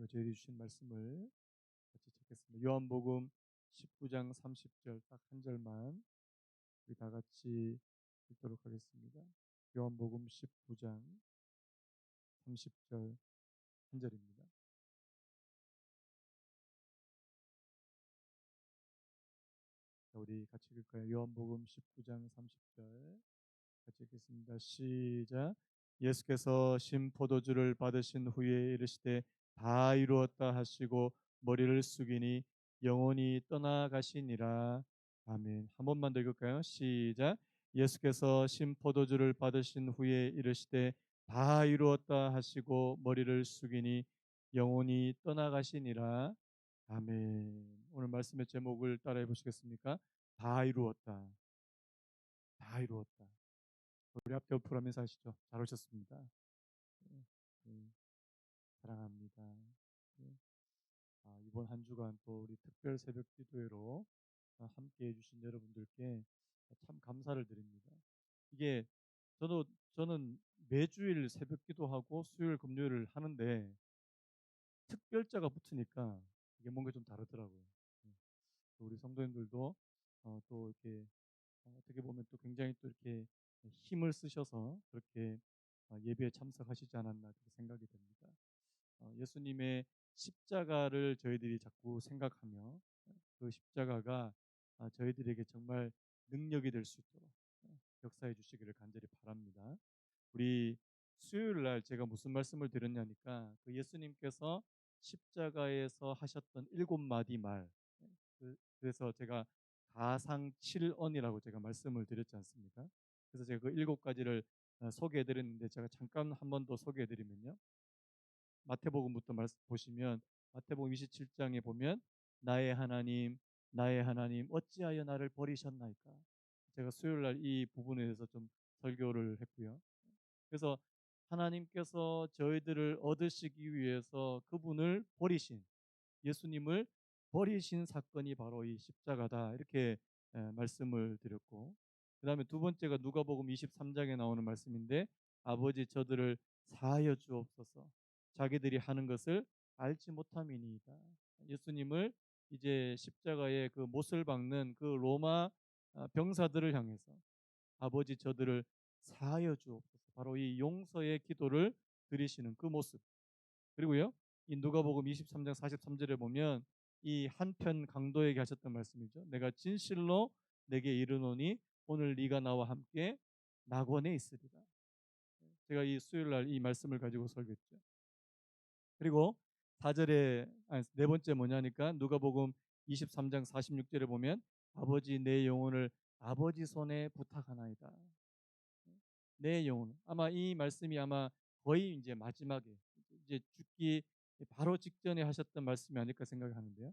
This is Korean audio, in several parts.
저희들이 주신 말씀을 같이 읽겠습니다. 요한복음 19장 30절 딱 한 절만 우리 다 같이 읽도록 하겠습니다. 요한복음 19장 30절 한 절입니다. 우리 같이 읽을까요? 요한복음 19장 30절 같이 읽겠습니다. 시작. 예수께서 신 포도주를 받으신 후에 이르시되 다 이루었다 하시고 머리를 숙이니 영혼이 떠나가시니라. 아멘. 한 번만 더 읽을까요? 시작. 예수께서 신 포도주를 받으신 후에 이르시되 다 이루었다 하시고 머리를 숙이니 영혼이 떠나가시니라. 아멘. 오늘 말씀의 제목을 따라해 보시겠습니까? 다 이루었다. 다 이루었다. 우리 앞에 옆으로면서 하시죠. 잘 오셨습니다. 네, 네, 사랑합니다. 네. 이번 한 주간 또 우리 특별 새벽 기도회로 함께 해주신 여러분들께 참 감사를 드립니다. 이게 저도 저는 매주일 새벽 기도하고 수요일 금요일을 하는데 특별자가 붙으니까 이게 뭔가 좀 다르더라고요. 네. 우리 성도님들도 또 이렇게 어떻게 보면 또 굉장히 또 이렇게 힘을 쓰셔서 그렇게 예배에 참석하시지 않았나 그렇게 생각이 됩니다. 예수님의 십자가를 저희들이 자꾸 생각하며 그 십자가가 저희들에게 정말 능력이 될 수 있도록 역사해 주시기를 간절히 바랍니다. 우리 수요일 날 제가 무슨 말씀을 드렸냐니까 그 예수님께서 십자가에서 하셨던 7마디 말, 그래서 제가 가상 7언이라고 제가 말씀을 드렸지 않습니까? 그래서 제가 그 7가지를 소개해 드렸는데 제가 잠깐 한 번 더 소개해 드리면요. 마태복음부터 보시면 마태복음 27장에 보면 나의 하나님 어찌하여 나를 버리셨나이까. 제가 수요일 날 이 부분에 대해서 좀 설교를 했고요. 그래서 하나님께서 저희들을 얻으시기 위해서 그분을 버리신, 예수님을 버리신 사건이 바로 이 십자가다 이렇게 말씀을 드렸고, 그 다음에 두 번째가 누가복음 23장에 나오는 말씀인데 아버지 저들을 사하여 주옵소서 자기들이 하는 것을 알지 못함이니이다. 예수님을 이제 십자가에 그 못을 박는 그 로마 병사들을 향해서 아버지 저들을 사하여 주옵소서, 바로 이 용서의 기도를 드리시는 그 모습. 그리고요, 이 누가복음 23장 43절에 보면 이 한편 강도에게 하셨던 말씀이죠. 내가 진실로 내게 이르노니 오늘 네가 나와 함께 낙원에 있으리라. 제가 이 수요일 날 이 말씀을 가지고 설교했죠. 그리고 4절에 네 번째 뭐냐니까 누가복음 23장 46절에 보면 아버지 내 영혼을 아버지 손에 부탁하나이다. 내 영혼. 아마 이 말씀이 아마 거의 이제 마지막에 이제 죽기 바로 직전에 하셨던 말씀이 아닐까 생각하는데요.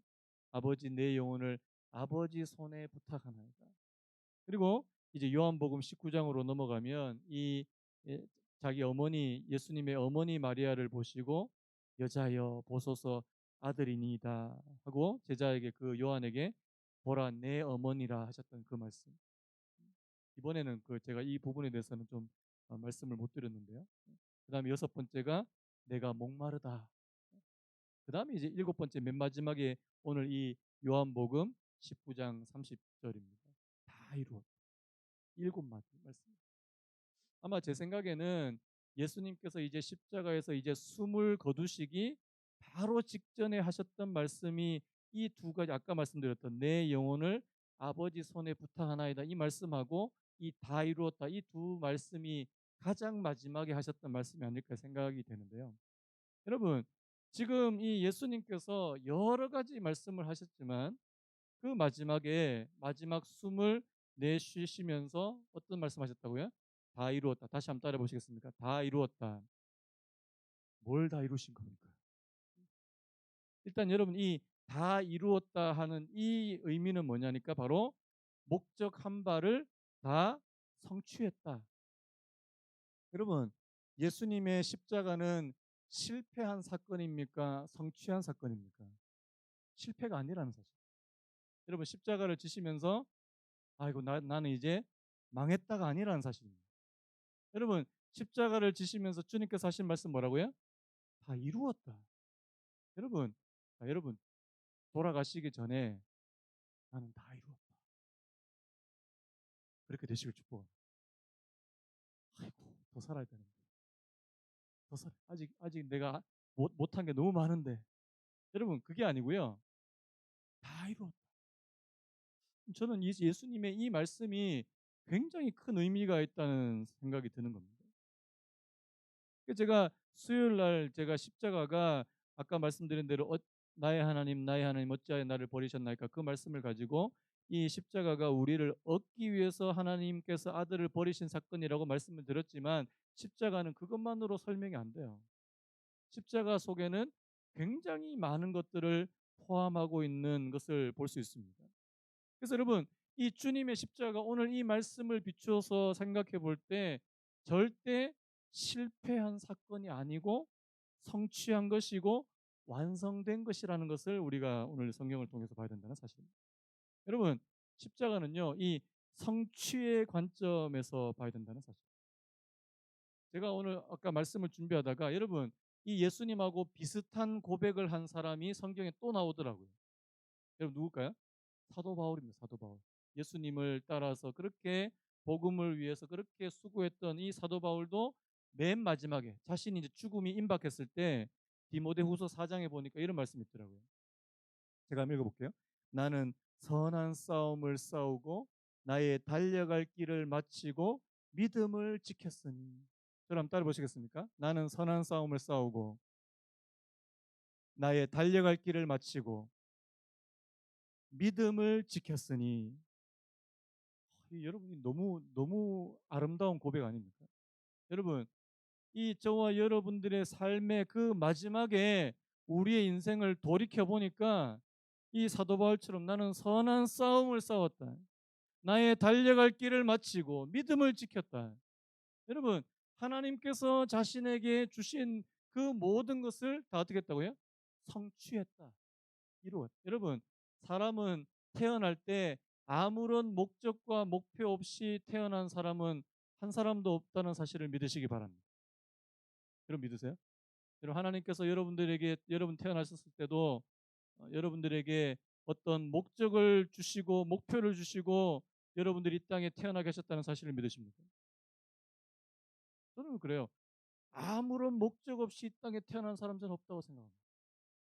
아버지 내 영혼을 아버지 손에 부탁하나이다. 그리고 이제 요한복음 19장으로 넘어가면 이 자기 어머니 예수님의 어머니 마리아를 보시고 여자여 보소서 아들이니이다 하고 제자에게 그 요한에게 보라 내 어머니라 하셨던 그 말씀. 이번에는 그 제가 이 부분에 대해서는 좀 말씀을 못 드렸는데요. 그다음에 여섯 번째가 내가 목마르다. 그다음에 이제 일곱 번째 맨 마지막에 오늘 이 요한복음 19장 30절입니다. 다 이루었다. 7마디 말씀. 아마 제 생각에는 예수님께서 이제 십자가에서 이제 숨을 거두시기 바로 직전에 하셨던 말씀이 이 두 가지, 아까 말씀드렸던 내 영혼을 아버지 손에 부탁하나이다 이 말씀하고 이 다 이루었다 이 두 말씀이 가장 마지막에 하셨던 말씀이 아닐까 생각이 되는데요. 여러분, 지금 이 예수님께서 여러 가지 말씀을 하셨지만 그 마지막에 마지막 숨을 내쉬시면서 어떤 말씀하셨다고요? 다 이루었다. 다시 한번 따라 보시겠습니까? 다 이루었다. 뭘 다 이루신 겁니까? 일단 여러분, 이 다 이루었다 하는 이 의미는 뭐냐니까 바로 목적 한 바를 다 성취했다. 여러분, 예수님의 십자가는 실패한 사건입니까? 성취한 사건입니까? 실패가 아니라는 사실. 여러분, 십자가를 지시면서 아이고 나는 이제 망했다가 아니라는 사실입니다. 여러분, 십자가를 지시면서 주님께서 하신 말씀 뭐라고요? 다 이루었다. 여러분, 여러분 돌아가시기 전에 나는 다 이루었다. 그렇게 되시길 축복합니다. 아이고, 더 살아야 되는데. 아직 내가 못한 게 너무 많은데. 여러분, 그게 아니고요. 다 이루었다. 저는 예수님의 이 말씀이 굉장히 큰 의미가 있다는 생각이 드는 겁니다. 제가 수요일 날 제가 십자가가 아까 말씀드린 대로 나의 하나님 어찌하여 나를 버리셨나이까 그 말씀을 가지고 이 십자가가 우리를 얻기 위해서 하나님께서 아들을 버리신 사건이라고 말씀을 드렸지만 십자가는 그것만으로 설명이 안 돼요. 십자가 속에는 굉장히 많은 것들을 포함하고 있는 것을 볼 수 있습니다. 그래서 여러분, 이 주님의 십자가 오늘 이 말씀을 비추어서 생각해 볼 때 절대 실패한 사건이 아니고 성취한 것이고 완성된 것이라는 것을 우리가 오늘 성경을 통해서 봐야 된다는 사실입니다. 여러분, 십자가는요, 이 성취의 관점에서 봐야 된다는 사실. 제가 오늘 아까 말씀을 준비하다가 여러분, 이 예수님하고 비슷한 고백을 한 사람이 성경에 또 나오더라고요. 여러분 누굴까요? 사도 바울입니다. 사도 바울. 예수님을 따라서 그렇게 복음을 위해서 그렇게 수고했던 이 사도 바울도 맨 마지막에 자신이 이제 죽음이 임박했을 때 디모데후서 4장에 보니까 이런 말씀이 있더라고요. 제가 한번 읽어볼게요. 나는 선한 싸움을 싸우고 나의 달려갈 길을 마치고 믿음을 지켰으니. 저랑 따라 보시겠습니까? 나는 선한 싸움을 싸우고 나의 달려갈 길을 마치고 믿음을 지켰으니. 여러분이 너무 아름다운 고백 아닙니까? 여러분, 이 저와 여러분들의 삶의 그 마지막에 우리의 인생을 돌이켜 보니까 이 사도 바울처럼 나는 선한 싸움을 싸웠다. 나의 달려갈 길을 마치고 믿음을 지켰다. 여러분, 하나님께서 자신에게 주신 그 모든 것을 다 어떻게 했다고요? 성취했다. 이루었다. 여러분, 사람은 태어날 때 아무런 목적과 목표 없이 태어난 사람은 한 사람도 없다는 사실을 믿으시기 바랍니다. 여러분 믿으세요? 여러분, 하나님께서 여러분 태어나셨을 때도 여러분들에게 어떤 목적을 주시고 목표를 주시고 여러분들이 이 땅에 태어나 계셨다는 사실을 믿으십니까? 저는 그래요. 아무런 목적 없이 이 땅에 태어난 사람 저는 없다고 생각합니다.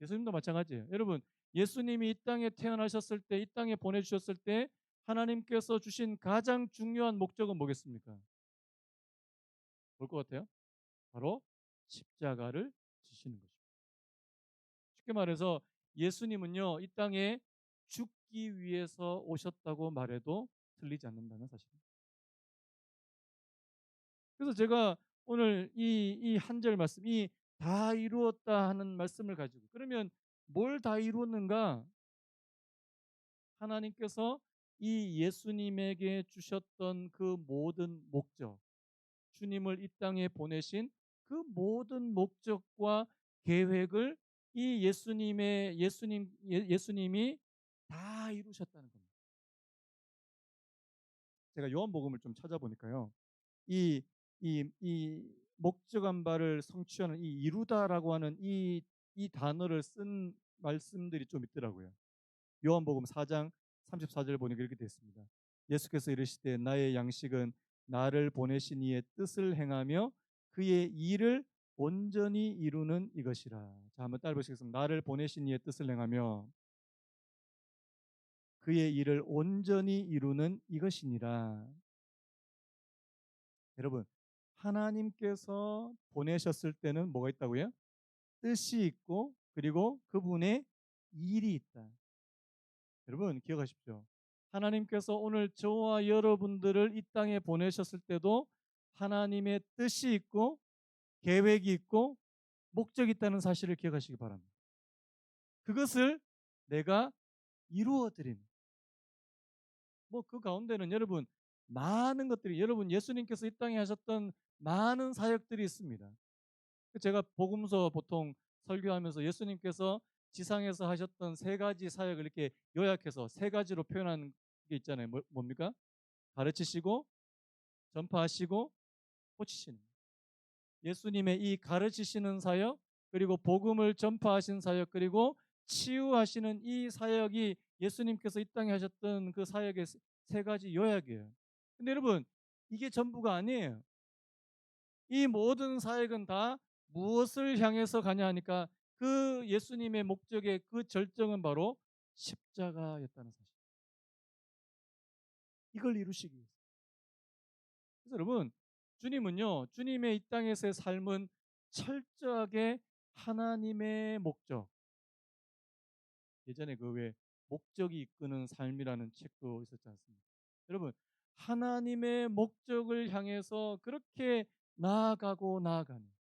예수님도 마찬가지예요. 여러분, 예수님이 이 땅에 태어나셨을 때, 이 땅에 보내주셨을 때 하나님께서 주신 가장 중요한 목적은 뭐겠습니까? 뭘 것 같아요? 바로 십자가를 지시는 것입니다. 쉽게 말해서 예수님은요, 이 땅에 죽기 위해서 오셨다고 말해도 틀리지 않는다는 사실입니다. 그래서 제가 오늘 이 한 절 말씀, 이 다 이루었다 하는 말씀을 가지고 그러면 뭘 다 이루었는가? 하나님께서 이 예수님에게 주셨던 그 모든 목적, 주님을 이 땅에 보내신 그 모든 목적과 계획을 이 예수님이 다 이루셨다는 겁니다. 제가 요한복음을 좀 찾아보니까요. 이 목적한 바를 성취하는 이 이루다라고 하는 이 단어를 쓴 말씀들이 좀 있더라고요. 요한복음 4장 34절 보니까 이렇게 되어 있습니다. 예수께서 이르시되 나의 양식은 나를 보내신 이의 뜻을 행하며 그의 일을 온전히 이루는 이것이라. 자, 한번 따라 보시겠습니다. 나를 보내신 이의 뜻을 행하며 그의 일을 온전히 이루는 이것이니라. 여러분, 하나님께서 보내셨을 때는 뭐가 있다고요? 뜻이 있고 그리고 그분의 일이 있다. 여러분 기억하십시오. 하나님께서 오늘 저와 여러분들을 이 땅에 보내셨을 때도 하나님의 뜻이 있고 계획이 있고 목적이 있다는 사실을 기억하시기 바랍니다. 그것을 내가 이루어 드린. 그 가운데는 여러분 많은 것들이 여러분 예수님께서 이 땅에 하셨던 많은 사역들이 있습니다. 제가 복음서 보통 설교하면서 예수님께서 지상에서 하셨던 세 가지 사역을 이렇게 요약해서 세 가지로 표현한 게 있잖아요. 뭡니까? 가르치시고 전파하시고 고치시는. 예수님의 이 가르치시는 사역, 그리고 복음을 전파하신 사역, 그리고 치유하시는 이 사역이 예수님께서 이 땅에 하셨던 그 사역의 세 가지 요약이에요. 근데 여러분, 이게 전부가 아니에요. 이 모든 사역은 다 무엇을 향해서 가냐 하니까 그 예수님의 목적의 그 절정은 바로 십자가였다는 사실. 이걸 이루시기 위해서. 그래서 여러분, 주님은요, 주님의 이 땅에서의 삶은 철저하게 하나님의 목적. 예전에 그 왜 목적이 이끄는 삶이라는 책도 있었지 않습니까? 여러분, 하나님의 목적을 향해서 그렇게 나아가고 나아가는,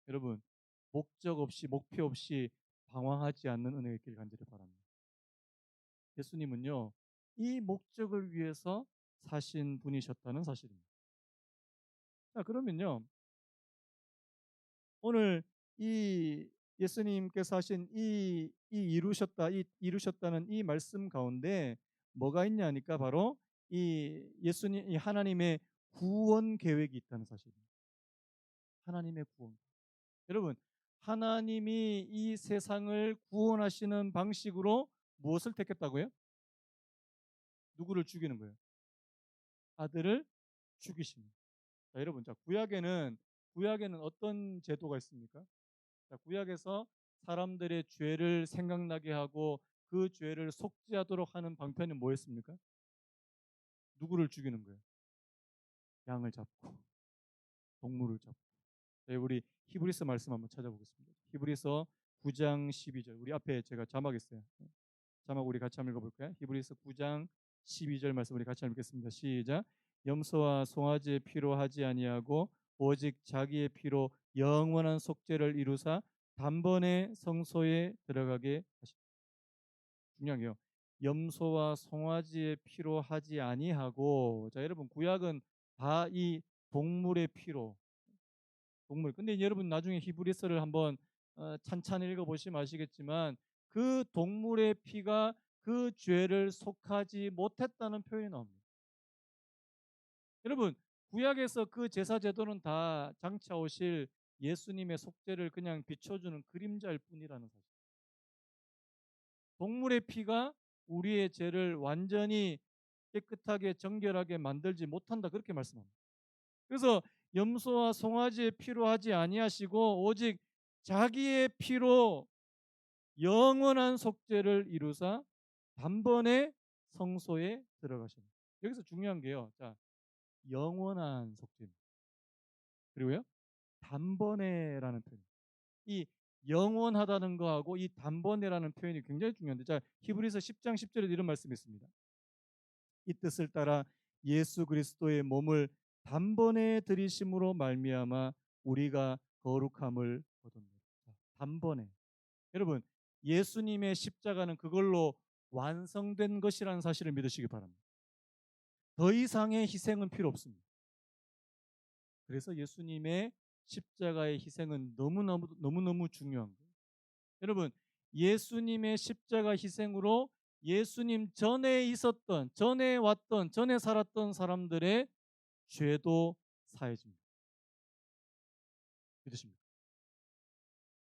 여러분, 목적 없이 목표 없이 방황하지 않는 은혜가 있기를 간절히 바랍니다. 예수님은요, 이 목적을 위해서 사신 분이셨다는 사실입니다. 자, 그러면요, 오늘 이 예수님께서 하신 이루셨다는 이 말씀 가운데 뭐가 있냐니까 바로 이 하나님의 구원 계획이 있다는 사실입니다. 하나님의 구원. 여러분, 하나님이 이 세상을 구원하시는 방식으로 무엇을 택했다고요? 누구를 죽이는 거예요? 아들을 죽이시는. 자, 여러분, 자, 구약에는 어떤 제도가 있습니까? 자, 구약에서 사람들의 죄를 생각나게 하고 그 죄를 속죄하도록 하는 방편이 뭐였습니까? 누구를 죽이는 거예요? 양을 잡고 동물을 잡고. 네, 우리 히브리서 말씀 한번 찾아보겠습니다. 히브리서 9장 12절. 우리 앞에 제가 자막 있어요. 자막 우리 같이 한번 읽어볼까요? 히브리서 9장 12절 말씀 우리 같이 한번 읽겠습니다. 시작. 염소와 송아지의 피로 하지 아니하고 오직 자기의 피로 영원한 속죄를 이루사 단번에 성소에 들어가게 하시다. 중요한 게요. 염소와 송아지의 피로 하지 아니하고, 자, 여러분, 구약은 다 이 동물의 피로, 동물. 근데 여러분 나중에 히브리서를 한번 찬찬히 읽어보시면 아시겠지만 그 동물의 피가 그 죄를 속하지 못했다는 표현이 나옵니다. 여러분, 구약에서 그 제사 제도는 다 장차 오실 예수님의 속죄를 그냥 비춰주는 그림자일 뿐이라는 사실. 동물의 피가 우리의 죄를 완전히 깨끗하게 정결하게 만들지 못한다, 그렇게 말씀합니다. 그래서 염소와 송아지의 피로 하지 아니하시고 오직 자기의 피로 영원한 속죄를 이루사 단번에 성소에 들어가십니다. 여기서 중요한 게요. 자, 영원한 속죄입니다. 그리고요, 단번에라는 표현. 이 영원하다는 거하고 이 단번에라는 표현이 굉장히 중요한데, 자, 히브리서 10장 10절에 이런 말씀이 있습니다. 이 뜻을 따라 예수 그리스도의 몸을 단번에 들이심으로 말미암아 우리가 거룩함을 얻었노라. 단번에. 여러분, 예수님의 십자가는 그걸로 완성된 것이라는 사실을 믿으시기 바랍니다. 더 이상의 희생은 필요 없습니다. 그래서 예수님의 십자가의 희생은 너무너무 중요한 거예요. 여러분, 예수님의 십자가 희생으로 예수님 전에 있었던, 전에 왔던, 전에 살았던 사람들의 죄도 사해집니다. 믿으십니까?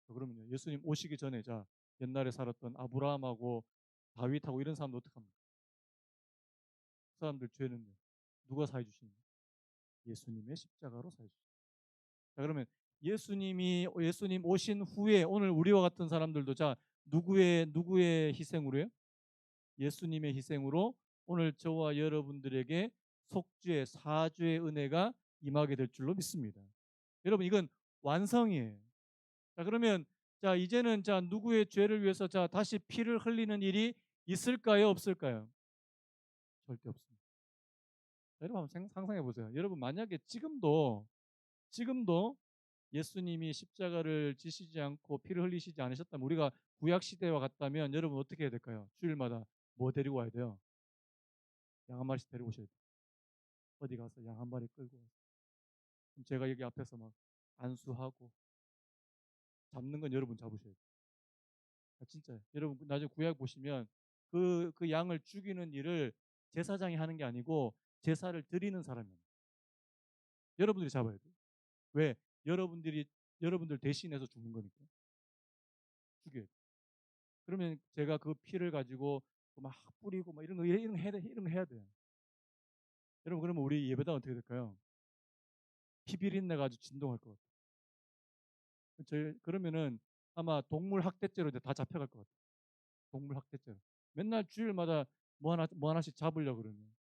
그러면요, 예수님 오시기 전에 자, 옛날에 살았던 아브라함하고 다윗하고 이런 사람들 어떡합니까? 그 사람들 죄는 누가 사해 주시는 거예요? 예수님의 십자가로 사해 주시는 거예요. 자, 그러면 예수님 오신 후에 오늘 우리와 같은 사람들도 자, 누구의 희생으로요? 예수님의 희생으로 오늘 저와 여러분들에게 속죄, 사죄의 은혜가 임하게 될 줄로 믿습니다. 여러분, 이건 완성이에요. 자, 그러면 자, 이제는 자, 누구의 죄를 위해서 자, 다시 피를 흘리는 일이 있을까요, 없을까요? 절대 없습니다. 여러분 한번 상상해 보세요. 여러분, 만약에 지금도 예수님이 십자가를 지시지 않고 피를 흘리시지 않으셨다면, 우리가 구약 시대와 같다면 여러분 어떻게 해야 될까요? 주일마다 뭐 데리고 와야 돼요? 양 한 마리씩 데리고 오셔야 돼요. 어디 가서 양 한 마리 끌고 와서. 그럼 제가 여기 앞에서 막 안수하고 잡는 건 여러분 잡으셔야 돼요. 아, 진짜요. 여러분 나중에 구약 보시면 그 양을 죽이는 일을 제사장이 하는 게 아니고 제사를 드리는 사람입니다. 여러분들이 잡아야 돼요. 왜? 여러분들 대신해서 죽는 거니까. 그러면 제가 그 피를 가지고 막 뿌리고 막 이런 거 해야 돼요. 여러분 그러면 우리 예배당 어떻게 될까요? 피 비린내 가지고 진동할 것 같아요. 저희 그러면은 아마 동물 학대죄로 이제 다 잡혀갈 것 같아요. 동물 학대죄로. 맨날 주일마다 뭐 하나씩 잡으려고 그러면.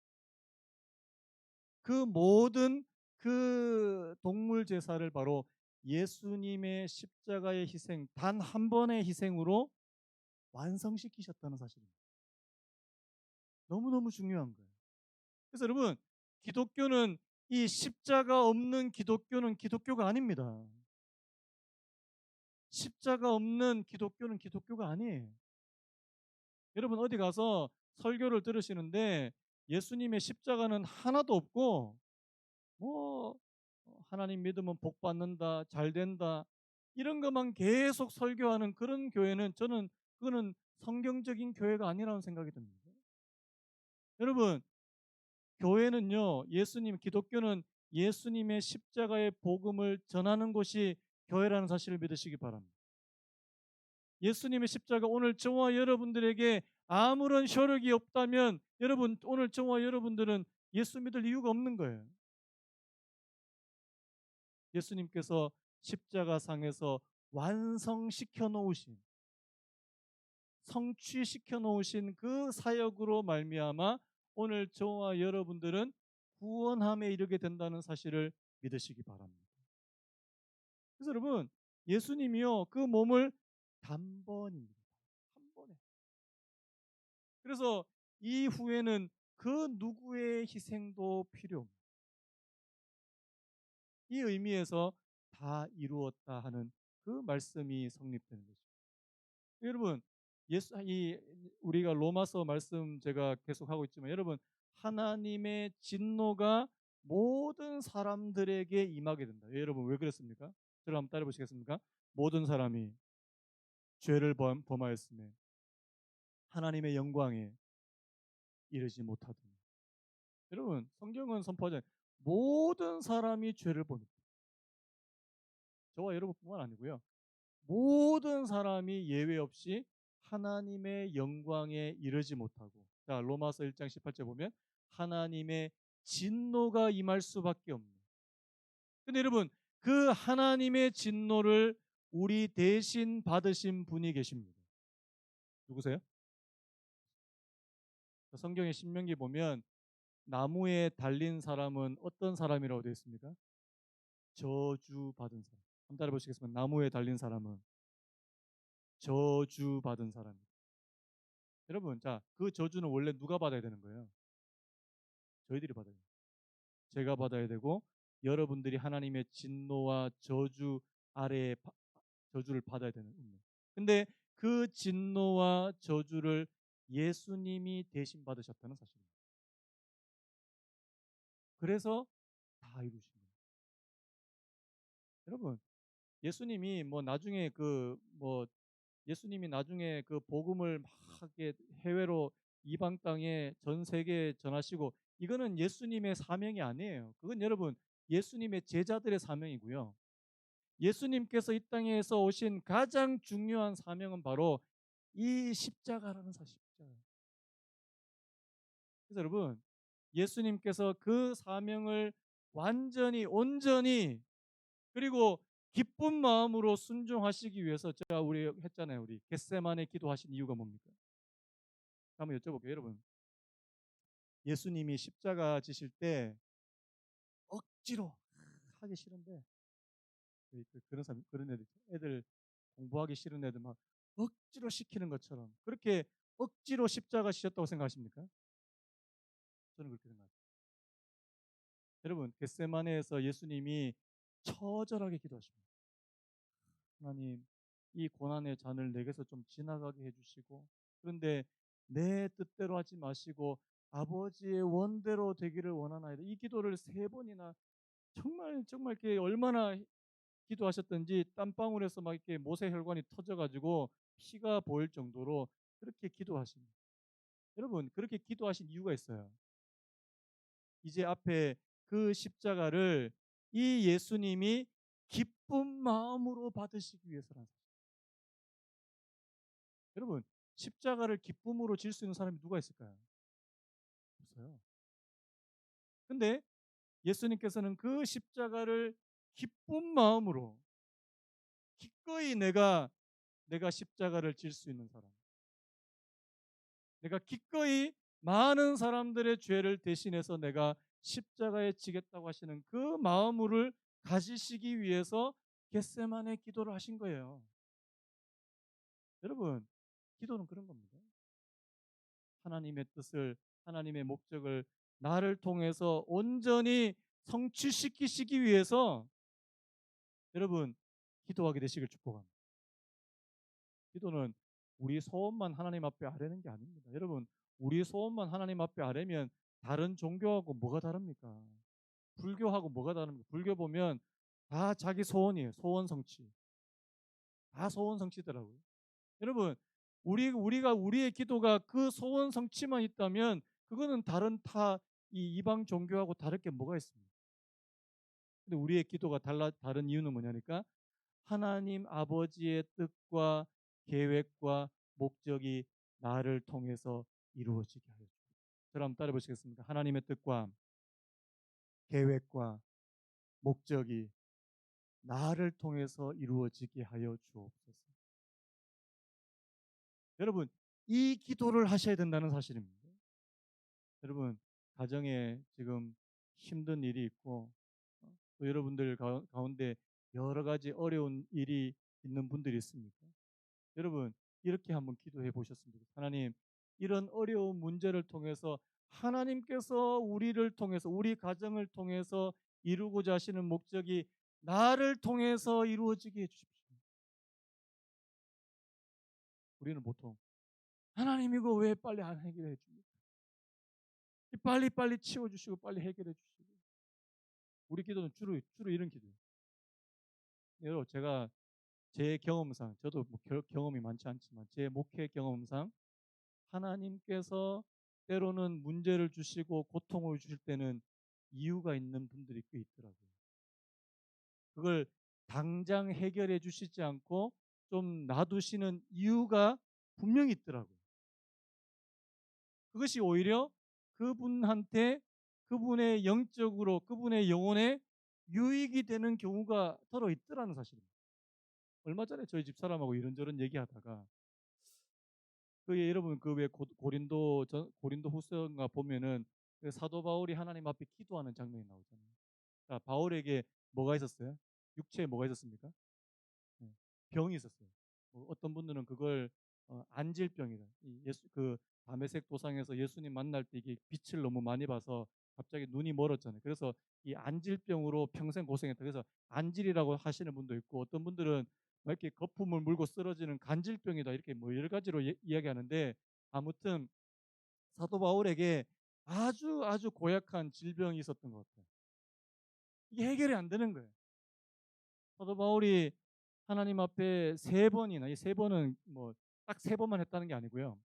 그 모든 그 동물 제사를 바로 예수님의 십자가의 희생, 단 한 번의 희생으로 완성시키셨다는 사실입니다. 너무너무 중요한 거예요. 그래서 여러분, 기독교는 이 십자가 없는 기독교는 기독교가 아닙니다. 십자가 없는 기독교는 기독교가 아니에요. 여러분 어디 가서 설교를 들으시는데 예수님의 십자가는 하나도 없고 뭐 하나님 믿으면 복 받는다, 잘 된다 이런 것만 계속 설교하는 그런 교회는 저는 그거는 성경적인 교회가 아니라는 생각이 듭니다. 여러분 교회는요, 기독교는 예수님의 십자가의 복음을 전하는 곳이 교회라는 사실을 믿으시기 바랍니다. 예수님의 십자가 오늘 저와 여러분들에게 아무런 효력이 없다면 여러분 오늘 저와 여러분들은 예수 믿을 이유가 없는 거예요. 예수님께서 십자가상에서 완성시켜 놓으신 성취시켜 놓으신 그 사역으로 말미암아 오늘 저와 여러분들은 구원함에 이르게 된다는 사실을 믿으시기 바랍니다. 그래서 여러분 예수님이요 그 몸을 단번입니다. 한 번에. 그래서 이후에는 그 누구의 희생도 필요 없습니다. 이 의미에서 다 이루었다 하는 그 말씀이 성립되는 것입니다. 여러분 우리가 로마서 말씀 제가 계속 하고 있지만 여러분 하나님의 진노가 모든 사람들에게 임하게 된다. 여러분 왜 그랬습니까? 저를 한번 따라 보시겠습니까? 모든 사람이 죄를 범하였으며 하나님의 영광에 이르지 못하더니. 여러분 성경은 선포하잖아요. 모든 사람이 죄를 범했다. 저와 여러분뿐만 아니고요. 모든 사람이 예외 없이 하나님의 영광에 이르지 못하고, 자 로마서 1장 18절 보면 하나님의 진노가 임할 수밖에 없는. 근데 여러분 그 하나님의 진노를 우리 대신 받으신 분이 계십니다. 누구세요? 성경의 신명기 보면 나무에 달린 사람은 어떤 사람이라고 되어 있습니까? 저주받은 사람. 한번 따라 보시겠습니다. 나무에 달린 사람은 저주받은 사람입니다. 여러분, 자, 그 저주는 원래 누가 받아야 되는 거예요? 저희들이 받아야 돼요. 제가 받아야 되고 여러분들이 하나님의 진노와 저주 아래에 저주를 받아야 되는 운명. 근데 그 진노와 저주를 예수님이 대신 받으셨다는 사실입니다. 그래서 다 이루신 거예요. 여러분, 예수님이 뭐 나중에 예수님이 나중에 그 복음을 막 이렇게 해외로 이방 땅에 전 세계에 전하시고 이거는 예수님의 사명이 아니에요. 그건 여러분 예수님의 제자들의 사명이고요. 예수님께서 이 땅에서 오신 가장 중요한 사명은 바로 이 십자가라는 십자가. 그래서 여러분 예수님께서 그 사명을 완전히 온전히 그리고 기쁜 마음으로 순종하시기 위해서 제가 우리 했잖아요. 우리 겟세마네 기도하신 이유가 뭡니까? 한번 여쭤볼게요. 여러분 예수님이 십자가 지실 때 억지로 하기 싫은데 그런 사람 그런 애들 공부하기 싫은 애들 막 억지로 시키는 것처럼 그렇게 억지로 십자가 지셨다고 생각하십니까? 저는 그렇게 생각합니다. 여러분 겟세마네에서 예수님이 처절하게 기도하십니다. 하나님 이 고난의 잔을 내게서 좀 지나가게 해주시고 그런데 내 뜻대로 하지 마시고 아버지의 원대로 되기를 원하나이다. 이 기도를 3번이나 정말 정말 이렇게 얼마나 기도하셨던지 땀방울에서 막 이렇게 모세혈관이 터져가지고 피가 보일 정도로 그렇게 기도하십니다. 여러분 그렇게 기도하신 이유가 있어요. 이제 앞에 그 십자가를 이 예수님이 기쁜 마음으로 받으시기 위해서라는 사실. 여러분 십자가를 기쁨으로 질 수 있는 사람이 누가 있을까요? 없어요. 근데 예수님께서는 그 십자가를 기쁜 마음으로 기꺼이 내가 십자가를 질 수 있는 사람, 내가 기꺼이 많은 사람들의 죄를 대신해서 내가 십자가에 지겠다고 하시는 그 마음을 가지시기 위해서 겟세마네 기도를 하신 거예요. 여러분, 기도는 그런 겁니다. 하나님의 뜻을, 하나님의 목적을 나를 통해서 온전히 성취시키시기 위해서 여러분 기도하게 되시길 축복합니다. 기도는 우리 소원만 하나님 앞에 아뢰는 게 아닙니다. 여러분, 우리 소원만 하나님 앞에 아뢰면 다른 종교하고 뭐가 다릅니까? 불교하고 뭐가 다릅니까? 불교 보면 다 자기 소원이에요. 소원 성취. 다 소원 성취더라고요. 여러분, 우리가 우리의 기도가 그 소원 성취만 있다면 그거는 다른 이 이방 종교하고 다를 게 뭐가 있습니까? 근데 우리의 기도가 다른 이유는 뭐냐니까 하나님 아버지의 뜻과 계획과 목적이 나를 통해서 이루어지게 하여 주옵소서. 저를 한번 따라 보시겠습니까? 하나님의 뜻과 계획과 목적이 나를 통해서 이루어지게 하여 주옵소서. 여러분, 이 기도를 하셔야 된다는 사실입니다. 여러분, 가정에 지금 힘든 일이 있고 또 여러분들 가운데 여러 가지 어려운 일이 있는 분들이 있습니까? 여러분, 이렇게 한번 기도해 보셨습니까? 하나님, 이런 어려운 문제를 통해서 하나님께서 우리를 통해서 우리 가정을 통해서 이루고자 하시는 목적이 나를 통해서 이루어지게 해 주십시오. 우리는 보통 하나님 이거 왜 빨리 안 해결해 줍니까? 빨리 치워주시고 빨리 해결해 주시고. 우리 기도는 주로 이런 기도예요. 여러분, 제가 제 경험상, 저도 뭐 경험이 많지 않지만 제 목회 경험상 하나님께서 때로는 문제를 주시고 고통을 주실 때는 이유가 있는 분들이 꽤 있더라고요. 그걸 당장 해결해 주시지 않고 좀 놔두시는 이유가 분명히 있더라고요. 그것이 오히려 그분한테 그분의 영적으로 그분의 영혼에 유익이 되는 경우가 더러 있더라는 사실입니다. 얼마 전에 저희 집 사람하고 이런저런 얘기하다가 여러분 그 왜 고린도 후서인가 보면은 그 사도 바울이 하나님 앞에 기도하는 장면이 나오잖아요. 자, 바울에게 뭐가 있었어요? 육체에 뭐가 있었습니까? 네, 병이 있었어요. 뭐 어떤 분들은 그걸 안질병이다. 예수 그 담에색 도상에서 예수님 만날 때 이게 빛을 너무 많이 봐서 갑자기 눈이 멀었잖아요. 그래서 이 안질병으로 평생 고생했다. 그래서 안질이라고 하시는 분도 있고 어떤 분들은 막 이렇게 거품을 물고 쓰러지는 간질병이다. 이렇게 뭐 여러 가지로 이야기하는데 아무튼 사도 바울에게 아주 고약한 질병이 있었던 것 같아요. 이게 해결이 안 되는 거예요. 사도 바울이 하나님 앞에 세 번이나 이 세 번은 뭐 딱 세 번만 했다는 게 아니고요.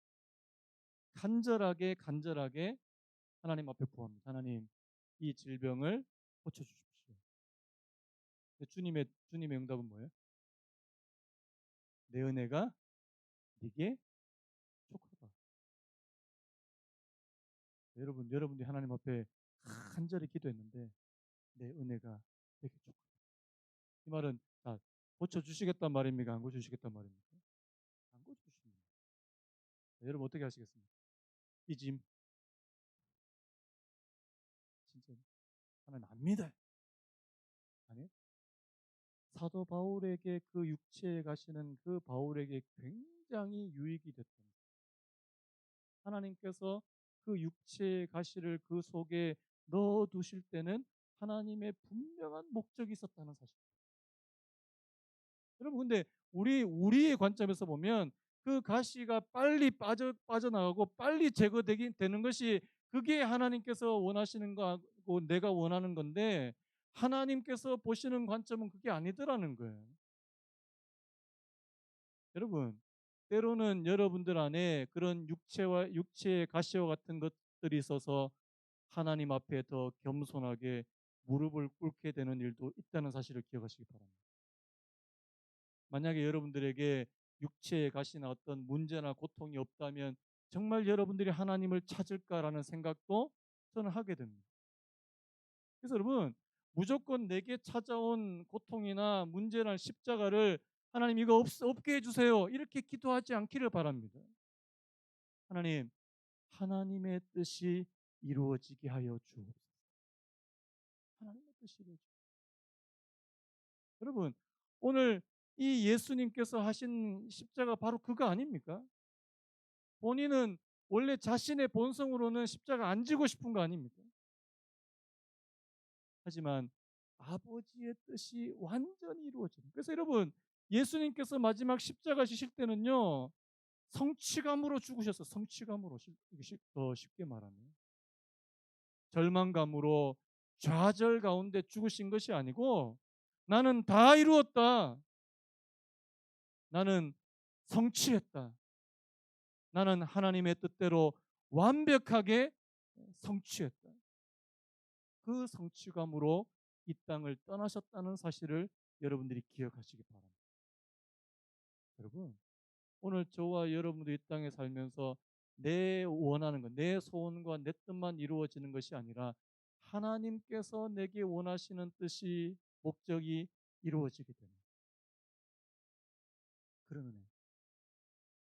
간절하게 하나님 앞에 구합니다. 하나님, 이 질병을 고쳐 주십시오. 주님의 응답은 뭐예요? 내 은혜가 네게 족하다. 여러분들이 하나님 앞에 간절히 기도했는데 내 은혜가 되게 족하다. 이 말은 고쳐 주시겠단 말입니까? 안 고쳐 주시겠단 말입니까? 안 고쳐 주십니다. 여러분 어떻게 하시겠습니까? 이 짐 진짜 하나님 안 믿어요. 아니, 사도 바울에게 그 육체에 가시는 그 바울에게 굉장히 유익이 됐던 하나님께서 그 육체의 가시를 그 속에 넣어 두실 때는 하나님의 분명한 목적이 있었다는 사실. 여러분 근데 우리의 관점에서 보면 그 가시가 빨리 빠져나가고 빨리 제거되긴 되는 것이 그게 하나님께서 원하시는 거하고 내가 원하는 건데 하나님께서 보시는 관점은 그게 아니더라는 거예요. 여러분, 때로는 여러분들 안에 그런 육체의 가시와 같은 것들이 있어서 하나님 앞에 더 겸손하게 무릎을 꿇게 되는 일도 있다는 사실을 기억하시기 바랍니다. 만약에 여러분들에게 육체의 가시나 어떤 문제나 고통이 없다면 정말 여러분들이 하나님을 찾을까라는 생각도 저는 하게 됩니다. 그래서 여러분, 무조건 내게 찾아온 고통이나 문제나 십자가를 하나님 이거 없게 해주세요 이렇게 기도하지 않기를 바랍니다. 하나님, 하나님의 뜻이 이루어지게 하여 주옵소서. 하나님의 뜻이 이루어지게. 여러분, 오늘 이 예수님께서 하신 십자가 바로 그거 아닙니까? 본인은 원래 자신의 본성으로는 십자가 안 지고 싶은 거 아닙니까? 하지만 아버지의 뜻이 완전히 이루어지는. 그래서 여러분, 예수님께서 마지막 십자가 지실 때는요, 성취감으로 죽으셨어요. 성취감으로. 더 쉽게 말하면 절망감으로 좌절 가운데 죽으신 것이 아니고, 나는 다 이루었다, 나는 성취했다, 나는 하나님의 뜻대로 완벽하게 성취했다, 그 성취감으로 이 땅을 떠나셨다는 사실을 여러분들이 기억하시기 바랍니다. 여러분, 오늘 저와 여러분들이 이 땅에 살면서 내 원하는 것, 내 소원과 내 뜻만 이루어지는 것이 아니라 하나님께서 내게 원하시는 뜻이, 목적이 이루어지게 되는 그런 은혜.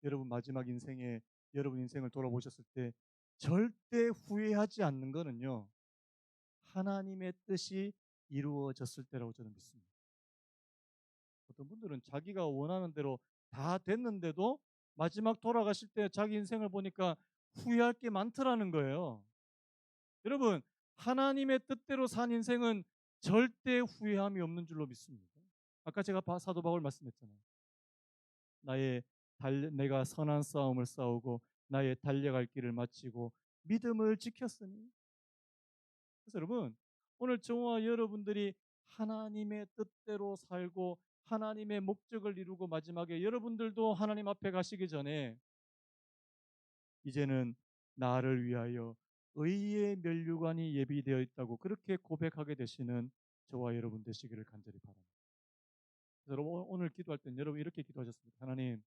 여러분 마지막 인생에, 여러분 인생을 돌아보셨을 때 절대 후회하지 않는 거는요, 하나님의 뜻이 이루어졌을 때라고 저는 믿습니다. 어떤 분들은 자기가 원하는 대로 다 됐는데도 마지막 돌아가실 때 자기 인생을 보니까 후회할 게 많더라는 거예요. 여러분, 하나님의 뜻대로 산 인생은 절대 후회함이 없는 줄로 믿습니다. 아까 제가 사도 바울 말씀했잖아요. 내가 선한 싸움을 싸우고 나의 달려갈 길을 마치고 믿음을 지켰으니. 그래서 여러분, 오늘 저와 여러분들이 하나님의 뜻대로 살고 하나님의 목적을 이루고 마지막에 여러분들도 하나님 앞에 가시기 전에 이제는 나를 위하여 의의 면류관이 예비되어 있다고 그렇게 고백하게 되시는 저와 여러분 되시기를 간절히 바랍니다. 여러분, 오늘 기도할 때는 여러분 이렇게 기도하셨습니다. 하나님,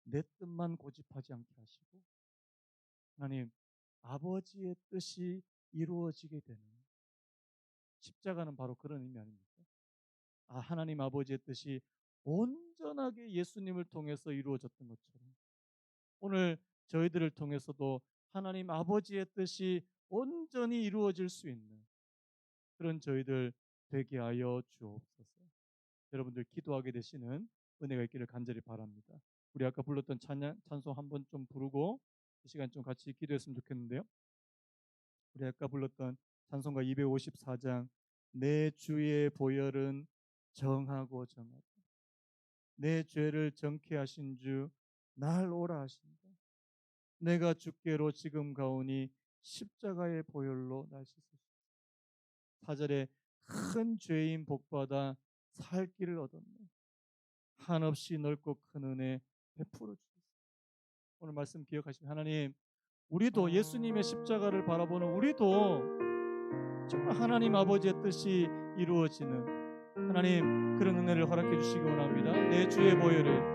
내 뜻만 고집하지 않게 하시고 하나님, 아버지의 뜻이 이루어지게 되는, 십자가는 바로 그런 의미 아닙니까? 하나님 아버지의 뜻이 온전하게 예수님을 통해서 이루어졌던 것처럼 오늘 저희들을 통해서도 하나님 아버지의 뜻이 온전히 이루어질 수 있는 그런 저희들 되게 하여 주옵소서. 여러분들 기도하게 되시는 은혜가 있기를 간절히 바랍니다. 우리 아까 불렀던 찬송 한번 좀 부르고 이 시간 좀 같이 기도했으면 좋겠는데요. 우리 아까 불렀던 찬송가 254장, 내 주의 보혈은 정하고 정하다, 내 죄를 정케 하신 주 날 오라 하신다, 내가 주께로 지금 가오니 십자가의 보혈로 날 씻으시고. 4절에 큰 죄인 복받아 살 길을 얻었네, 한없이 넓고 큰 은혜 베풀어 주소서. 오늘 말씀 기억하시면 하나님, 우리도 예수님의 십자가를 바라보는 우리도 정말 하나님 아버지의 뜻이 이루어지는 하나님 그런 은혜를 허락해 주시기 원합니다. 내 주의 보혈을